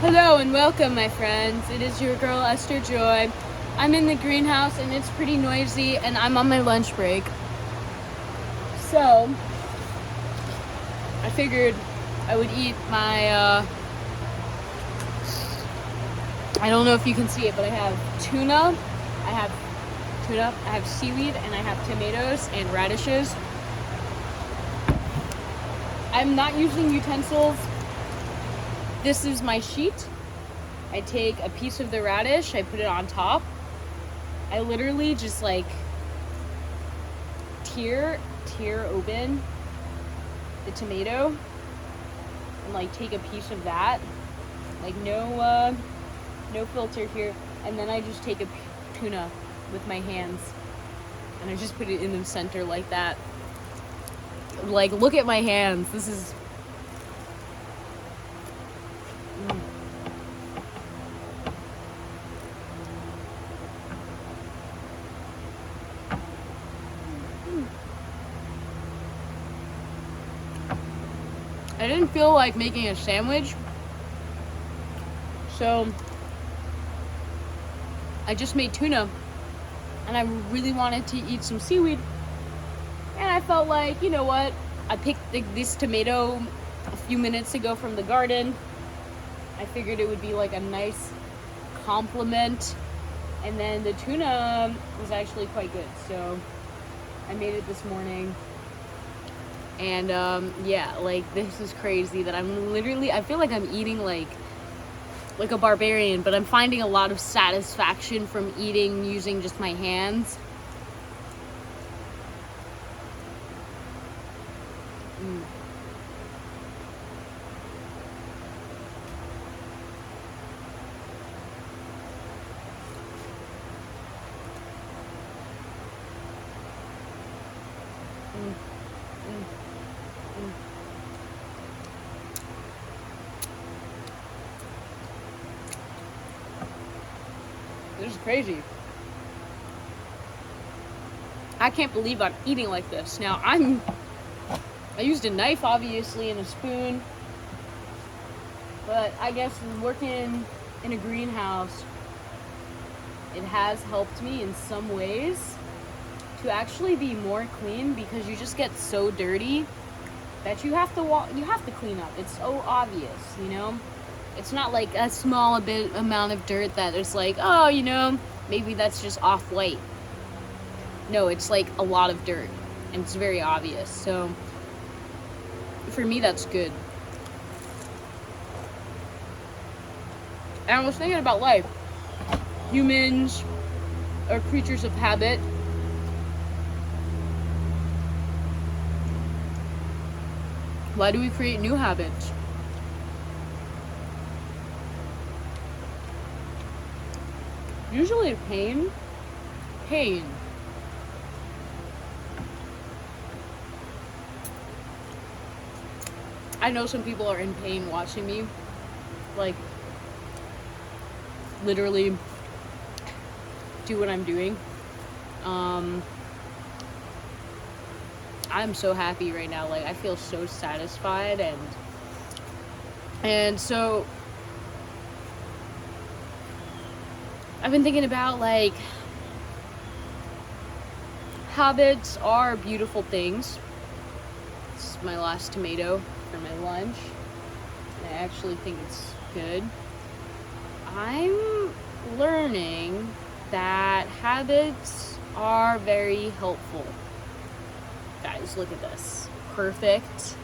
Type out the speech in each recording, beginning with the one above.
Hello and welcome, my friends. It is your girl Esther Joy. I'm in the greenhouse and it's pretty noisy, and I'm on my lunch break. So, I figured I would eat my, I don't know if you can see it, but I have tuna, I have seaweed, and I have tomatoes and radishes. I'm not using utensils. This is my sheet. I take a piece of the radish, I put it on top. I literally just like tear open the tomato and like take a piece of that. Like no filter here. And then I just take a tuna with my hands and I just put it in the center like that. Like, look at my hands. This is I didn't feel like making a sandwich, so I just made tuna, and I really wanted to eat some seaweed, and I felt like, you know what, I picked this tomato a few minutes ago from the garden. I figured it would be like a nice compliment, and then the tuna was actually quite good, so I made it this morning. And yeah, like, this is crazy that I feel like I'm eating like a barbarian, but I'm finding a lot of satisfaction from eating using just my hands. This is crazy. I can't believe I'm eating like this. Now, I used a knife, obviously, and a spoon, but I guess working in a greenhouse, it has helped me in some ways to actually be more clean, because you just get so dirty that you have to clean up. It's so obvious, you know? It's not like a small amount of dirt that it's like, oh, you know, maybe that's just off-white. No, it's like a lot of dirt, and it's very obvious. So for me, that's good. And I was thinking about life. Humans are creatures of habit. Why do we create new habits? Usually pain. I know some people are in pain watching me, like, literally do what I'm doing. I'm so happy right now. Like, I feel so satisfied, and so I've been thinking about, like, habits are beautiful things. This is my last tomato for my lunch, and I actually think it's good. I'm learning that habits are very helpful. Guys, look at this. Perfect.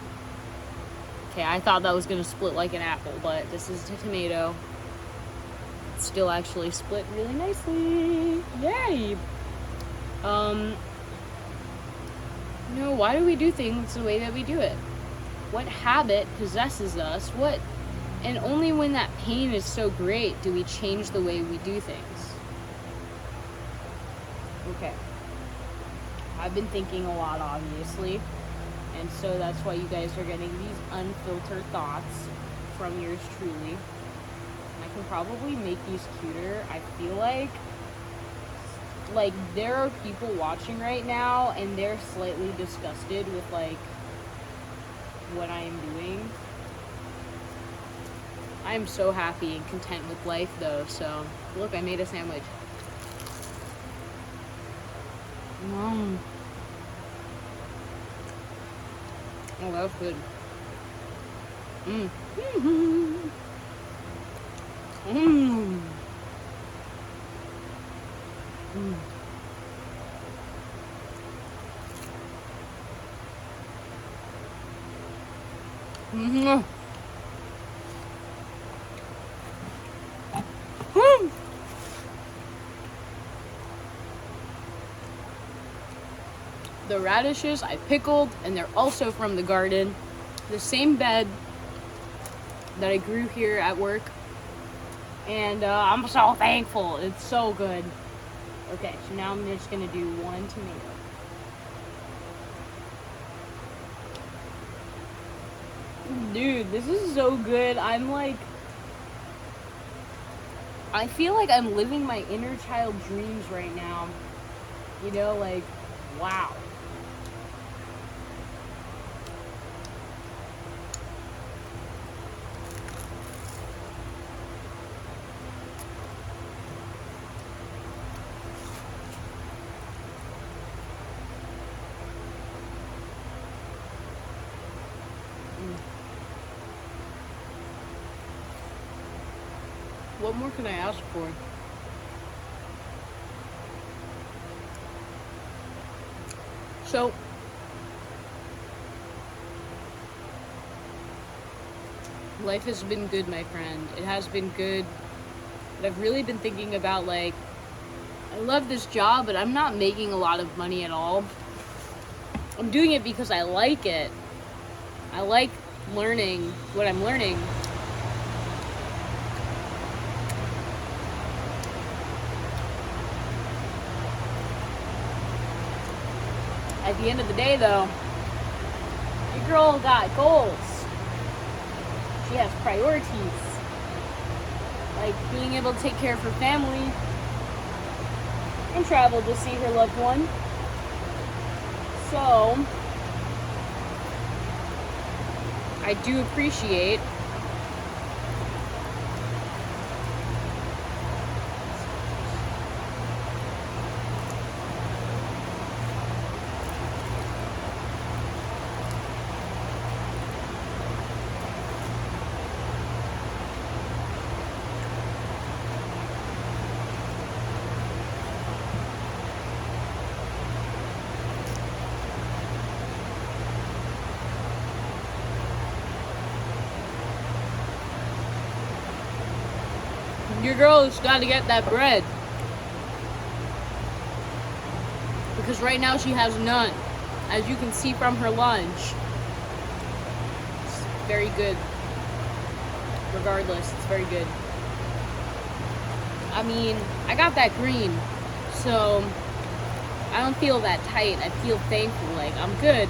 Okay, I thought that was gonna split like an apple, but this is a tomato. It's still actually split really nicely. Yay! You know, why do we do things the way that we do it? What habit possesses us? And only when that pain is so great do we change the way we do things. Okay. I've been thinking a lot, obviously, and so that's why you guys are getting these unfiltered thoughts from yours truly. And I can probably make these cuter. I feel like there are people watching right now and they're slightly disgusted with like what I am doing. I am so happy and content with life, though. So, look, I made a sandwich. Oh, that was good. The radishes I pickled, and they're also from the garden. The same bed that I grew here at work. And I'm so thankful. It's so good. Okay, so now I'm just gonna do one tomato. Dude, this is so good. I feel like I'm living my inner child dreams right now. You know, like, wow. What more can I ask for? So, life has been good, my friend. It has been good. But I've really been thinking about, like, I love this job, but I'm not making a lot of money at all. I'm doing it because I like it. I like learning what I'm learning. At the end of the day, though, your girl got goals. She has priorities. Like being able to take care of her family and travel to see her loved one. So, I do appreciate your girl's got to get that bread. Because right now she has none. As you can see from her lunch. It's very good. Regardless, it's very good. I mean, I got that green. So, I don't feel that tight. I feel thankful. Like, I'm good.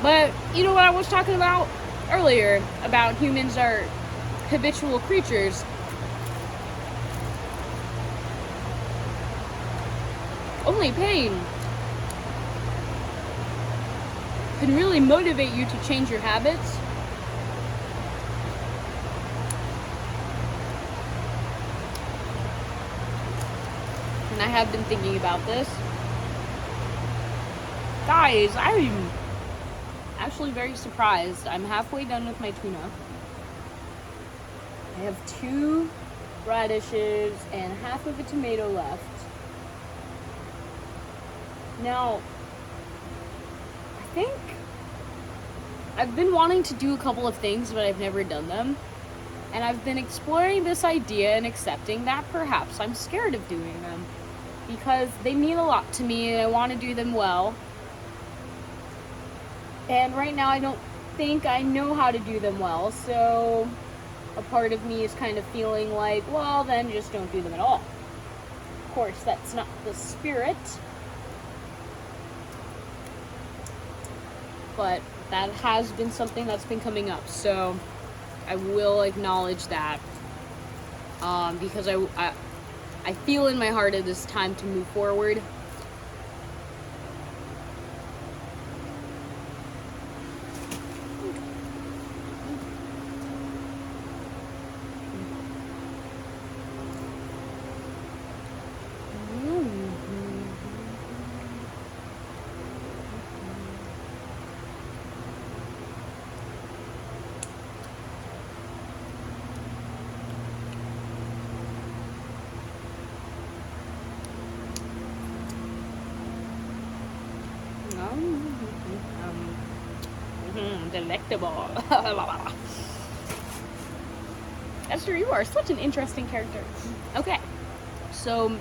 But, you know what I was talking about earlier? About humans are habitual creatures. Only pain can really motivate you to change your habits. And I have been thinking about this. Guys, I'm actually very surprised. I'm halfway done with my tuna. I have 2 radishes and half of a tomato left. Now, I think I've been wanting to do a couple of things, but I've never done them. And I've been exploring this idea and accepting that perhaps I'm scared of doing them. Because they mean a lot to me and I want to do them well. And right now I don't think I know how to do them well, so a part of me is kind of feeling like, well, then just don't do them at all. Of course, that's not the spirit. But that has been something that's been coming up, so I will acknowledge that. Because I feel in my heart it is time to move forward. delectable. Esther, you are such an interesting character. Okay, so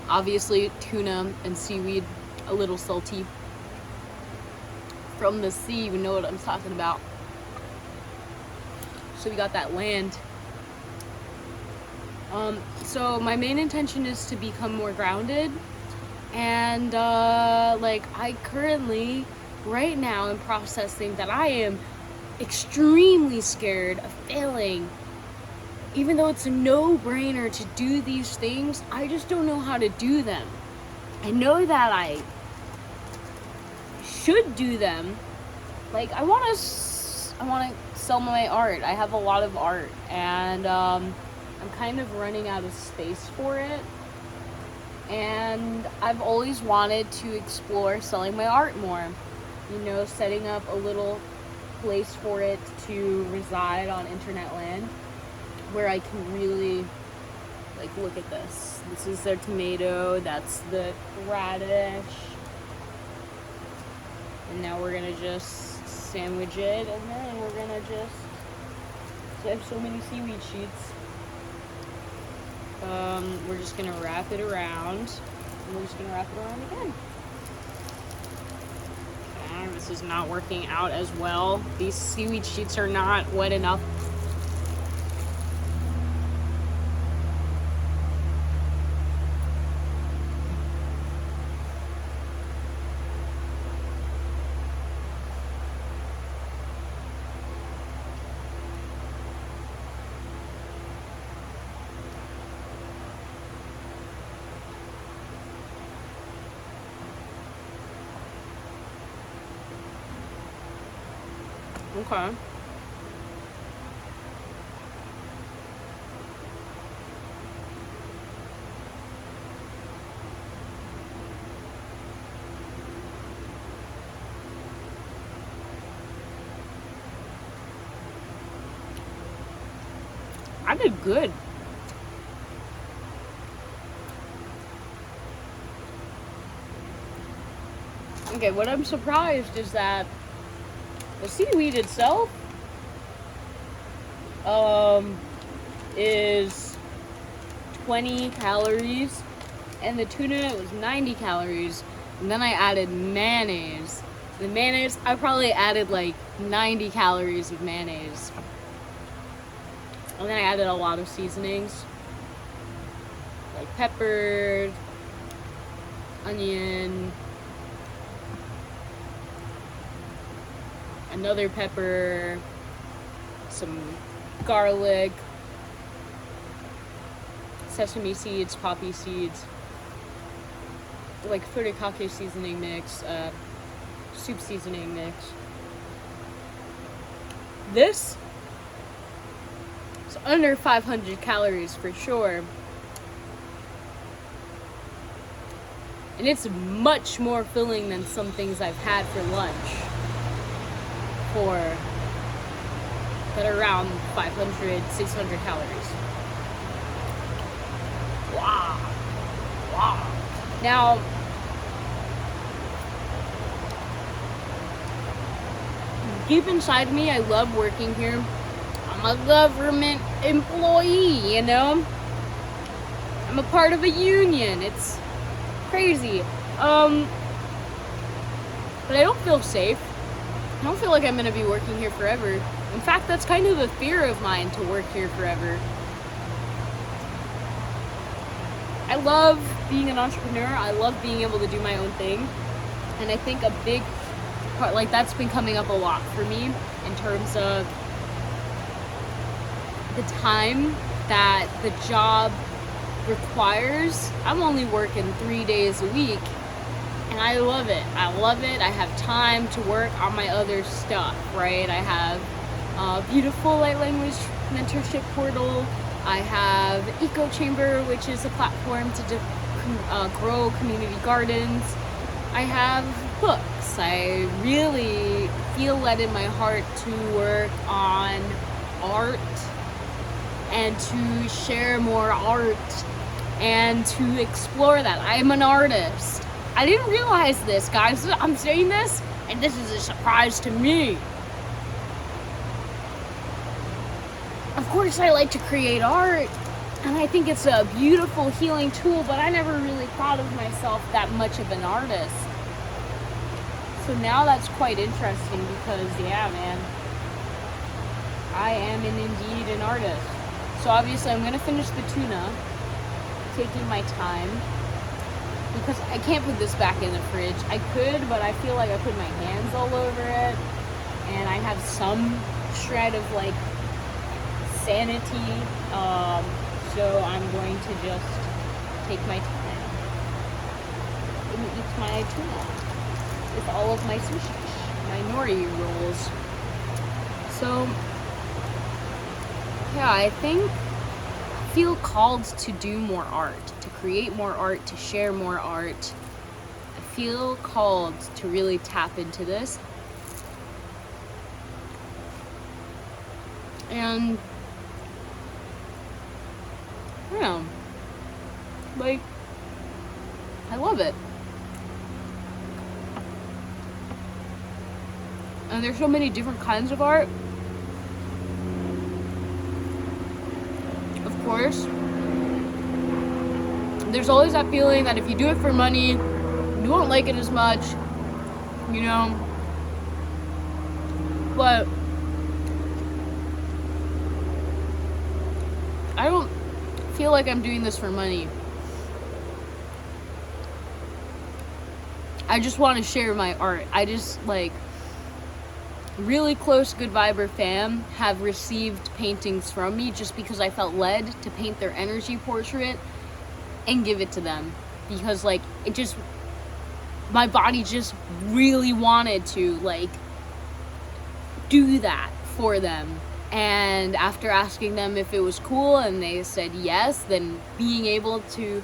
obviously tuna and seaweed, a little salty. From the sea, you know what I'm talking about. So we got that land. So my main intention is to become more grounded, and like I currently right now am processing that I am extremely scared of failing. Even though it's a no-brainer to do these things, I just don't know how to do them. I know that I should do them. Like I want to sell my art. I have a lot of art, and I'm kind of running out of space for it. And I've always wanted to explore selling my art more. You know, setting up a little place for it to reside on internet land where I can really, like, look at this. This is their tomato, that's the radish. And now we're gonna just sandwich it, and then we're gonna just, I have so many seaweed sheets. We're just gonna wrap it around, and we're just gonna wrap it around again. Okay, this is not working out as well. These seaweed sheets are not wet enough. Okay. I did good. Okay, what I'm surprised is that the seaweed itself is 20 calories, and the tuna was 90 calories, and then I added mayonnaise. The mayonnaise, I probably added like 90 calories of mayonnaise. And then I added a lot of seasonings, like pepper, onion, another pepper, some garlic, sesame seeds, poppy seeds, like furikake seasoning mix, soup seasoning mix. This is under 500 calories for sure. And it's much more filling than some things I've had for lunch that are around 500, 600 calories. Wow. Wow. Now, deep inside me, I love working here. I'm a government employee, you know? I'm a part of a union. It's crazy. But I don't feel safe. I don't feel like I'm gonna be working here forever. In fact, that's kind of a fear of mine, to work here forever. I love being an entrepreneur. I love being able to do my own thing. And I think a big part, like, that's been coming up a lot for me in terms of the time that the job requires. I'm only working 3 days a week, and I love it. I love it. I have time to work on my other stuff, right? I have a beautiful light language mentorship portal. I have Eco Chamber, which is a platform to grow community gardens. I have books. I really feel led in my heart to work on art and to share more art and to explore that. I am an artist. I didn't realize this, guys. I'm saying this, and this is a surprise to me. Of course, I like to create art, and I think it's a beautiful healing tool, but I never really thought of myself that much of an artist. So now that's quite interesting because, yeah, man, I am indeed an artist. So obviously I'm going to finish the tuna, taking my time, because I can't put this back in the fridge. I could, but I feel like I put my hands all over it, and I have some shred of, like, sanity, so I'm going to just take my time and eat my tuna with all of my sushi, my nori rolls. So, yeah, I feel called to do more art, to create more art, to share more art. I feel called to really tap into this. And I don't know, like, I love it. And there's so many different kinds of art. Of course, there's always that feeling that if you do it for money, you won't like it as much, you know. But I don't feel like I'm doing this for money. I just want to share my art. I just, like, really close Good Viber fam have received paintings from me just because I felt led to paint their energy portrait and give it to them, because, like, it just, my body just really wanted to, like, do that for them. And after asking them if it was cool and they said yes, then being able to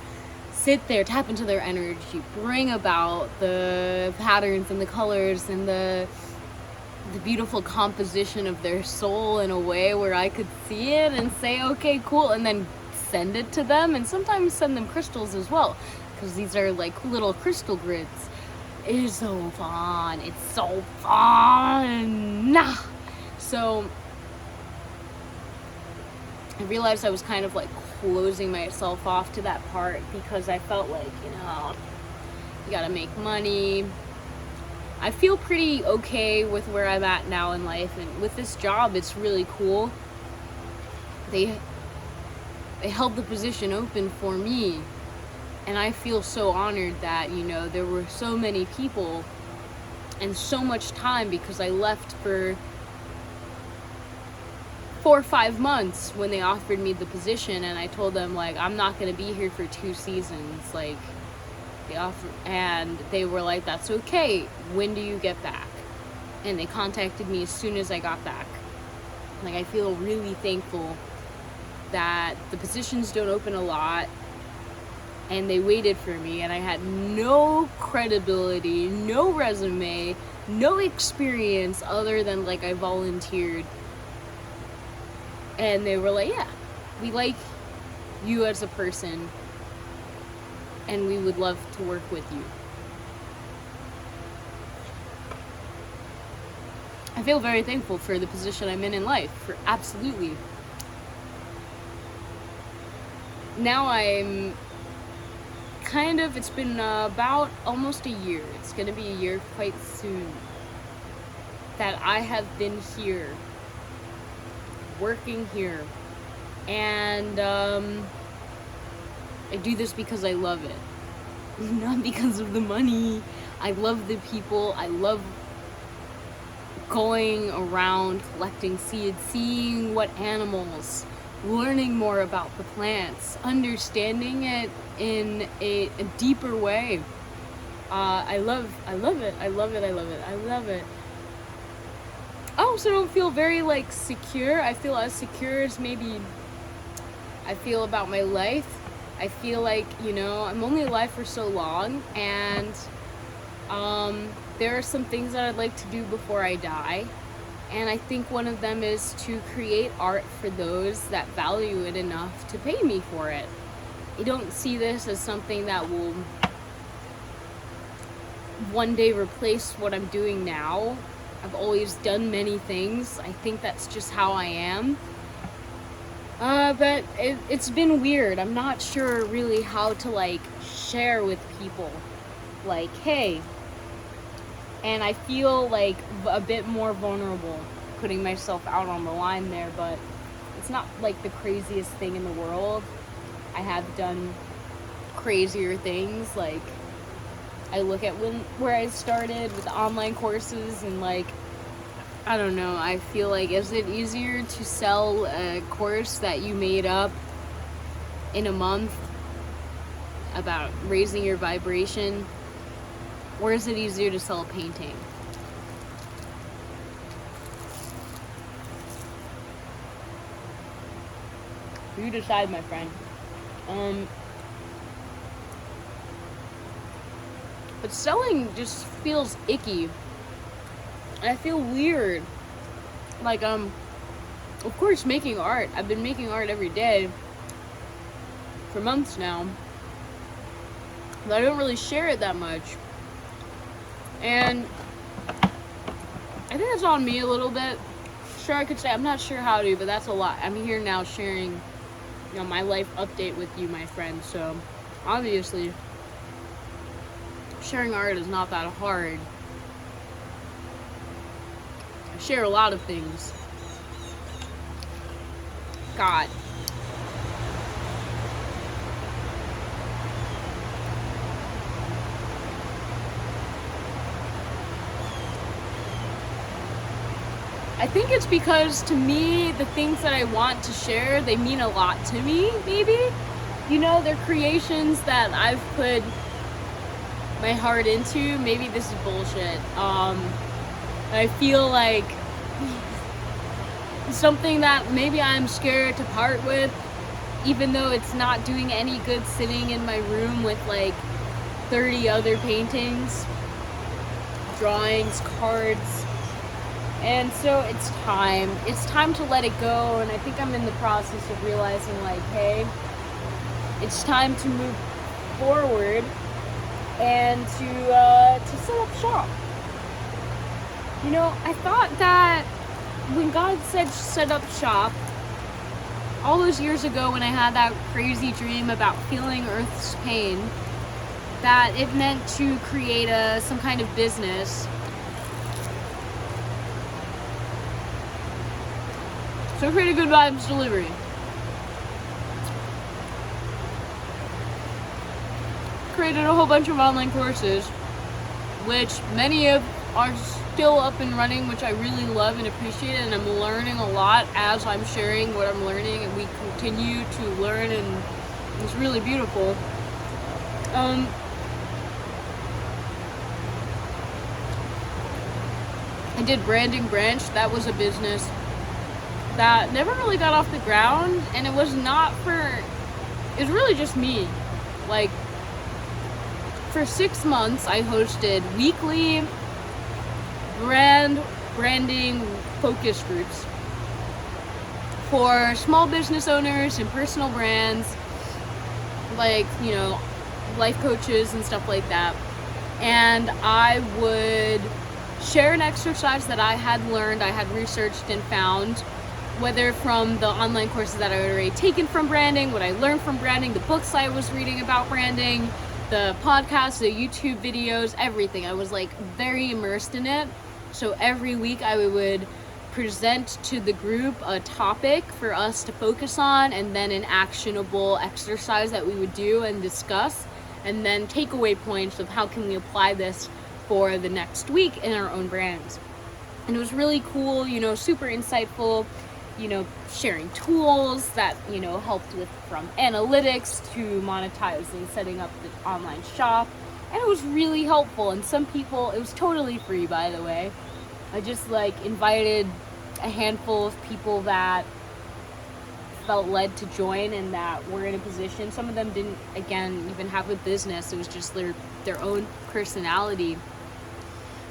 sit there, tap into their energy, bring about the patterns and the colors and the beautiful composition of their soul in a way where I could see it and say, okay, cool, and then send it to them, and sometimes send them crystals as well, because these are like little crystal grids. It is so fun. It's so fun. So I realized I was kind of like closing myself off to that part because I felt like, you know, you gotta make money. I feel pretty okay with where I'm at now in life, and with this job, it's really cool. They held the position open for me, and I feel so honored that, you know, there were so many people and so much time, because I left for 4 or 5 months when they offered me the position, and I told them, like, I'm not gonna be here for 2 seasons, like, and they were like, that's okay, when do you get back? And they contacted me as soon as I got back. Like, I feel really thankful that the positions don't open a lot, and they waited for me, and I had no credibility, no resume, no experience other than, like, I volunteered. And they were like, yeah, we like you as a person, and we would love to work with you. I feel very thankful for the position I'm in life, for absolutely. Now I'm kind of, it's been about almost a year. It's gonna be a year quite soon that I have been here, working here, and I do this because I love it, not because of the money. I love the people. I love going around collecting seeds, seeing what animals, learning more about the plants, understanding it in a deeper way. I love it. I love it. I also don't feel very, like, secure. I feel as secure as maybe I feel about my life. I feel like, you know, I'm only alive for so long, and there are some things that I'd like to do before I die. And I think one of them is to create art for those that value it enough to pay me for it. I don't see this as something that will one day replace what I'm doing now. I've always done many things. I think that's just how I am. But it's been weird. I'm not sure really how to like share with people. Like, hey. And I feel like a bit more vulnerable putting myself out on the line there, but it's not like the craziest thing in the world. I have done crazier things. Like, I look at where I started with online courses and like, I don't know, I feel like, is it easier to sell a course that you made up in a month about raising your vibration, or is it easier to sell a painting? You decide, my friend. But selling just feels icky. I feel weird. Like, of course, making art. I've been making art every day for months now. But I don't really share it that much. And I think that's on me a little bit. Sure, I could say I'm not sure how to, but that's a lot. I'm here now sharing, my life update with you, my friend. So, obviously, sharing art is not that hard. I share a lot of things. God. I think it's because, to me, the things that I want to share, they mean a lot to me, maybe. They're creations that I've put my heart into. Maybe this is bullshit. I feel like something that maybe I'm scared to part with, even though it's not doing any good sitting in my room with like 30 other paintings, drawings, cards. And so it's time to let it go. And I think I'm in the process of realizing, like, hey, it's time to move forward and to set up shop. I thought that when God said set up shop, all those years ago when I had that crazy dream about feeling Earth's pain, that it meant to create some kind of business. So create a good vibes delivery. Created a whole bunch of online courses, which many of are still up and running, which I really love and appreciate, and I'm learning a lot as I'm sharing what I'm learning, and we continue to learn, and it's really beautiful. I did Branding Branch. That was a business that never really got off the ground, and it was really just me. Like, for 6 months, I hosted weekly branding focus groups for small business owners and personal brands, like, life coaches and stuff like that. And I would share an exercise that I had learned, I had researched and found, whether from the online courses that I had already taken from branding, what I learned from branding, the books I was reading about branding, the podcasts, the YouTube videos, everything. I was like very immersed in it. So every week I would present to the group a topic for us to focus on, and then an actionable exercise that we would do and discuss, and then takeaway points of how can we apply this for the next week in our own brands. And it was really cool, super insightful, sharing tools that, helped with from analytics to monetizing, setting up the online shop. And it was really helpful. And some people, it was totally free, by the way. I just invited a handful of people that felt led to join and that were in a position. Some of them didn't, again, even have a business. It was just their own personality.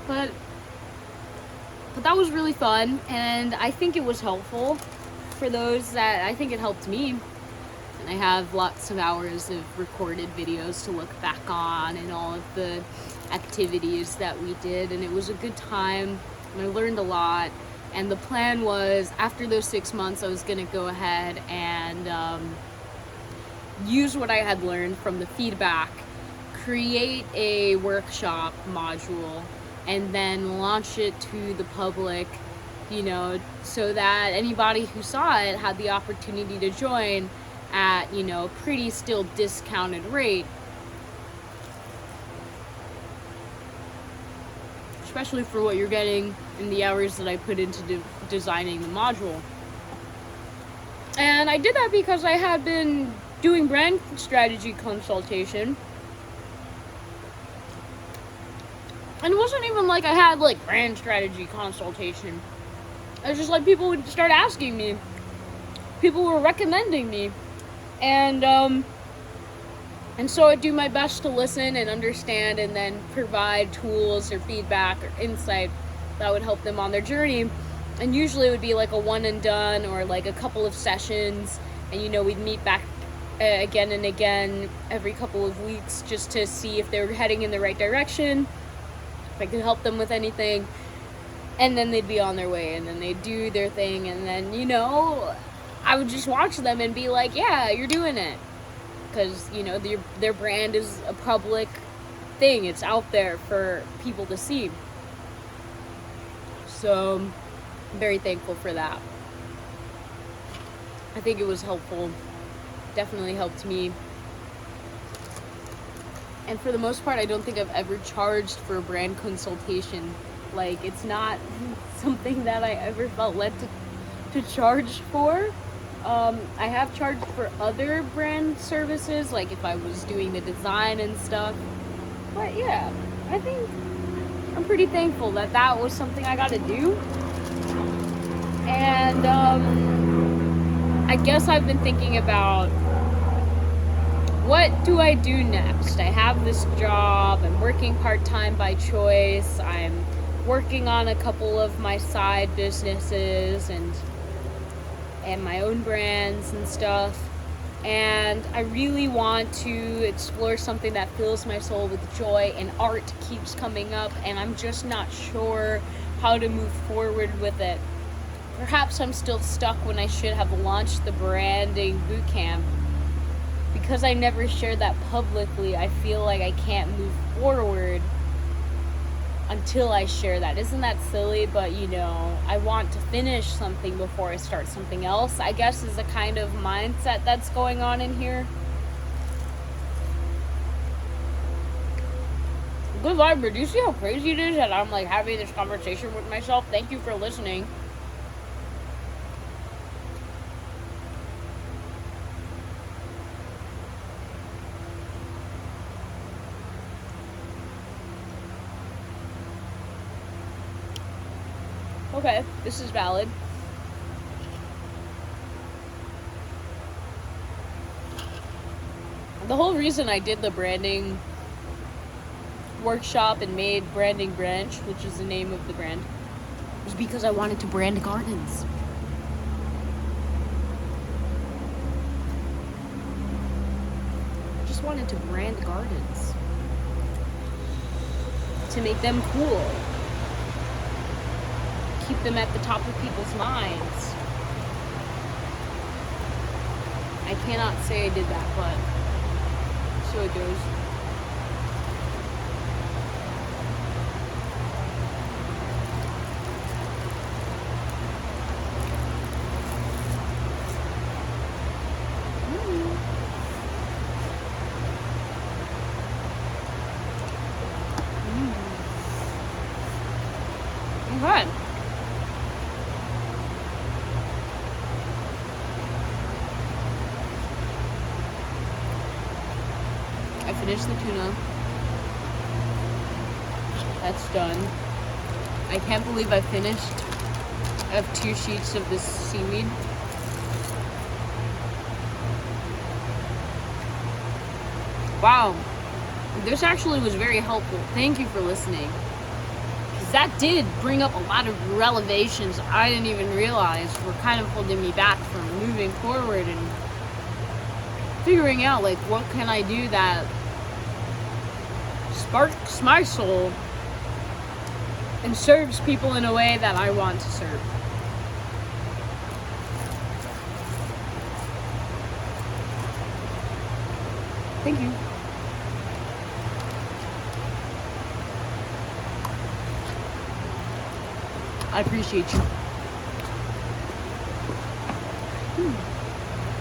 But that was really fun, and I think it was helpful for those that, I think it helped me. And I have lots of hours of recorded videos to look back on and all of the activities that we did, and it was a good time and I learned a lot. And the plan was, after those 6 months, I was going to go ahead and use what I had learned from the feedback, create a workshop module, and then launch it to the public, you know, so that anybody who saw it had the opportunity to join at, you know, pretty still discounted rate. Especially for what you're getting in the hours that I put into designing the module. And I did that because I had been doing brand strategy consultation. And it wasn't even like I had like brand strategy consultation. It was just like people would start asking me. People were recommending me. And so I do my best to listen and understand and then provide tools or feedback or insight that would help them on their journey. And usually it would be like a one and done or like a couple of sessions. And, you know, we'd meet back again and again every couple of weeks just to see if they were heading in the right direction, if I could help them with anything. And then they'd be on their way and then they'd do their thing. And then, you know, I would just watch them and be like, yeah, you're doing it. Because, you know, their brand is a public thing. It's out there for people to see. So, I'm very thankful for that. I think it was helpful. Definitely helped me. And for the most part, I don't think I've ever charged for a brand consultation. Like, it's not something that I ever felt led to charge for. I have charged for other brand services, like if I was doing the design and stuff. But yeah, I think I'm pretty thankful that that was something I got to do. And I guess I've been thinking about, what do I do next? I have this job, I'm working part-time by choice, I'm working on a couple of my side businesses and my own brands and stuff, and I really want to explore something that fills my soul with joy, and art keeps coming up and I'm just not sure how to move forward with it. Perhaps I'm still stuck when I should have launched the branding bootcamp. Because I never shared that publicly, I feel like I can't move forward until I share that. Isn't that silly? But, you know, I want to finish something before I start something else, I guess, is a kind of mindset that's going on in here. Good vibe, do you see how crazy it is that I'm like having this conversation with myself? Thank you for listening. Okay, this is valid. The whole reason I did the branding workshop and made Branding Branch, which is the name of the brand, was because I wanted to brand gardens. I just wanted to brand gardens. To make them cool. Keep them at the top of people's minds. I cannot say I did that, but so it goes. Okay. I finished the tuna. That's done. I can't believe I finished. I have 2 sheets of this seaweed. Wow. This actually was very helpful. Thank you for listening. Because that did bring up a lot of revelations I didn't even realize were kind of holding me back from moving forward and figuring out like what can I do that sparks my soul and serves people in a way that I want to serve. Thank you. I appreciate you.